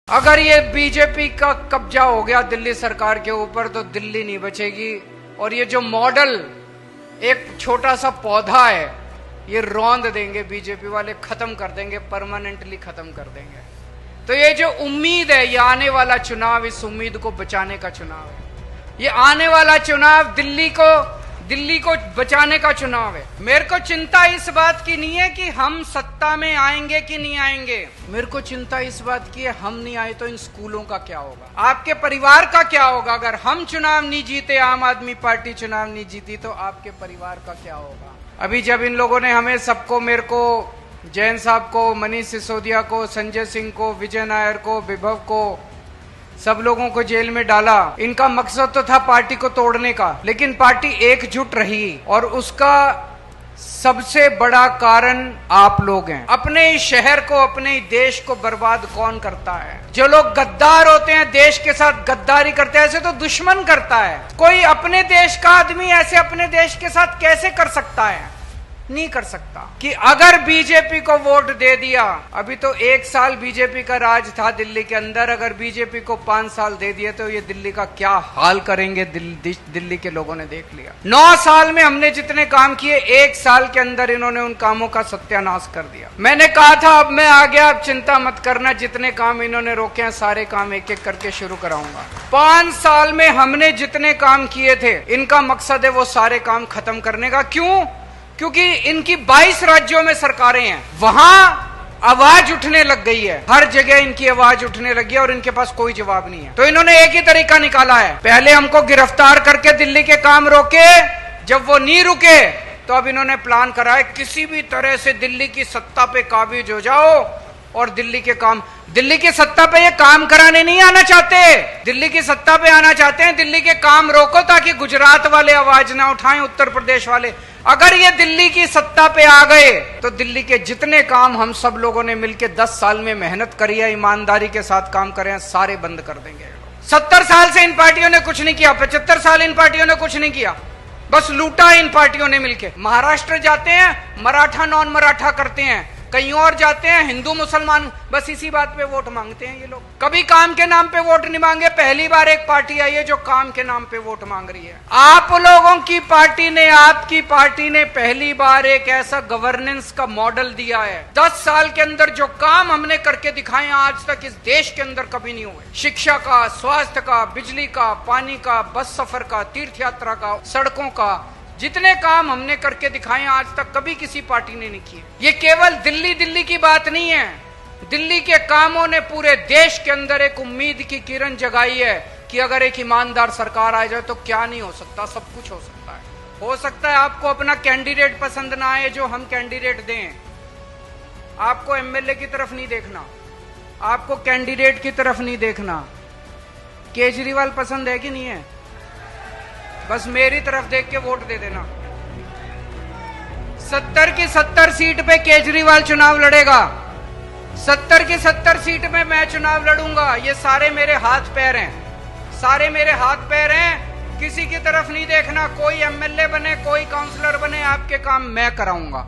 अगर ये बीजेपी का कब्जा हो गया दिल्ली सरकार के ऊपर तो दिल्ली नहीं बचेगी। और ये जो मॉडल एक छोटा सा पौधा है ये रौंद देंगे बीजेपी वाले, खत्म कर देंगे, परमानेंटली खत्म कर देंगे। तो ये जो उम्मीद है, ये आने वाला चुनाव इस उम्मीद को बचाने का चुनाव है। ये आने वाला चुनाव दिल्ली को बचाने का चुनाव है। मेरे को चिंता इस बात की नहीं है कि हम सत्ता में आएंगे कि नहीं आएंगे, मेरे को चिंता इस बात की है हम नहीं आए तो इन स्कूलों का क्या होगा, आपके परिवार का क्या होगा। अगर हम चुनाव नहीं जीते, आम आदमी पार्टी चुनाव नहीं जीती तो आपके परिवार का क्या होगा। अभी जब इन लोगों ने हमें सबको, मेरे को, जैन साहब को, मनीष सिसोदिया को, संजय सिंह को, विजय नायर को, विभव को, सब लोगों को जेल में डाला, इनका मकसद तो था पार्टी को तोड़ने का, लेकिन पार्टी एकजुट रही। और उसका सबसे बड़ा कारण आप लोग हैं। अपने ही शहर को, अपने ही देश को बर्बाद कौन करता है? जो लोग गद्दार होते हैं, देश के साथ गद्दारी करते हैं, ऐसे तो दुश्मन करता है। कोई अपने देश का आदमी ऐसे अपने देश के साथ कैसे कर सकता है? नहीं कर सकता। कि अगर बीजेपी को वोट दे दिया, अभी तो 1 साल बीजेपी का राज था दिल्ली के अंदर, अगर बीजेपी को 5 साल दे दिए तो ये दिल्ली का क्या हाल करेंगे दिल्ली के लोगों ने देख लिया। 9 साल में हमने जितने काम किए, 1 साल के अंदर इन्होंने उन कामों का सत्यानाश कर दिया। मैंने कहा था अब मैं आ गया, अब चिंता मत करना, जितने काम इन्होंने रोके हैं सारे काम एक एक करके शुरू कराऊंगा। 5 साल में हमने जितने काम किए थे, इनका मकसद है वो सारे काम खत्म करने का। क्यों? क्योंकि इनकी 22 राज्यों में सरकारें हैं, वहां आवाज उठने लग गई है, हर जगह इनकी आवाज उठने लगी है और इनके पास कोई जवाब नहीं है। तो इन्होंने एक ही तरीका निकाला है, पहले हमको गिरफ्तार करके दिल्ली के काम रोके, जब वो नहीं रुके तो अब इन्होंने प्लान करा है किसी भी तरह से दिल्ली की सत्ता पे काबिज हो जाओ और दिल्ली की सत्ता पे ये काम कराने नहीं आना चाहते, दिल्ली की सत्ता पे आना चाहते हैं। दिल्ली के काम रोको ताकि गुजरात वाले आवाज ना उठाएं, उत्तर प्रदेश वाले। अगर ये दिल्ली की सत्ता पे आ गए तो दिल्ली के जितने काम हम सब लोगों ने मिलकर 10 साल में मेहनत करी है, ईमानदारी के साथ काम करे हैं, सारे बंद कर देंगे। 70 साल से इन पार्टियों ने कुछ नहीं किया, 75 साल इन पार्टियों ने कुछ नहीं किया, बस लूटा इन पार्टियों ने मिलके। महाराष्ट्र जाते हैं, मराठा नॉन मराठा करते हैं, कहीं और जाते हैं, हिंदू मुसलमान, बस इसी बात पे वोट मांगते हैं ये लोग। कभी काम के नाम पे वोट नहीं मांगे। पहली बार एक पार्टी आई है जो काम के नाम पे वोट मांग रही है। आप लोगों की पार्टी ने, आपकी पार्टी ने पहली बार एक ऐसा गवर्नेंस का मॉडल दिया है। 10 साल के अंदर जो काम हमने करके दिखाए आज तक इस देश के अंदर कभी नहीं हुए। शिक्षा का, स्वास्थ्य का, बिजली का, पानी का, बस सफर का, तीर्थ यात्रा का, सड़कों का, जितने काम हमने करके दिखाए आज तक कभी किसी पार्टी ने नहीं किए। ये केवल दिल्ली की बात नहीं है, दिल्ली के कामों ने पूरे देश के अंदर एक उम्मीद की किरण जगाई है कि अगर एक ईमानदार सरकार आ जाए तो क्या नहीं हो सकता, सब कुछ हो सकता है। हो सकता है आपको अपना कैंडिडेट पसंद ना आए, जो हम कैंडिडेट दें, आपको एमएलए की तरफ नहीं देखना, आपको कैंडिडेट की तरफ नहीं देखना। केजरीवाल पसंद है कि नहीं है, बस मेरी तरफ देख के वोट दे देना। 70 की 70 सीट पे केजरीवाल चुनाव लड़ेगा, 70 की 70 सीट में मैं चुनाव लड़ूंगा। ये सारे मेरे हाथ पैर हैं, सारे मेरे हाथ पैर हैं। किसी की तरफ नहीं देखना, कोई एमएलए बने, कोई काउंसलर बने, आपके काम मैं कराऊंगा।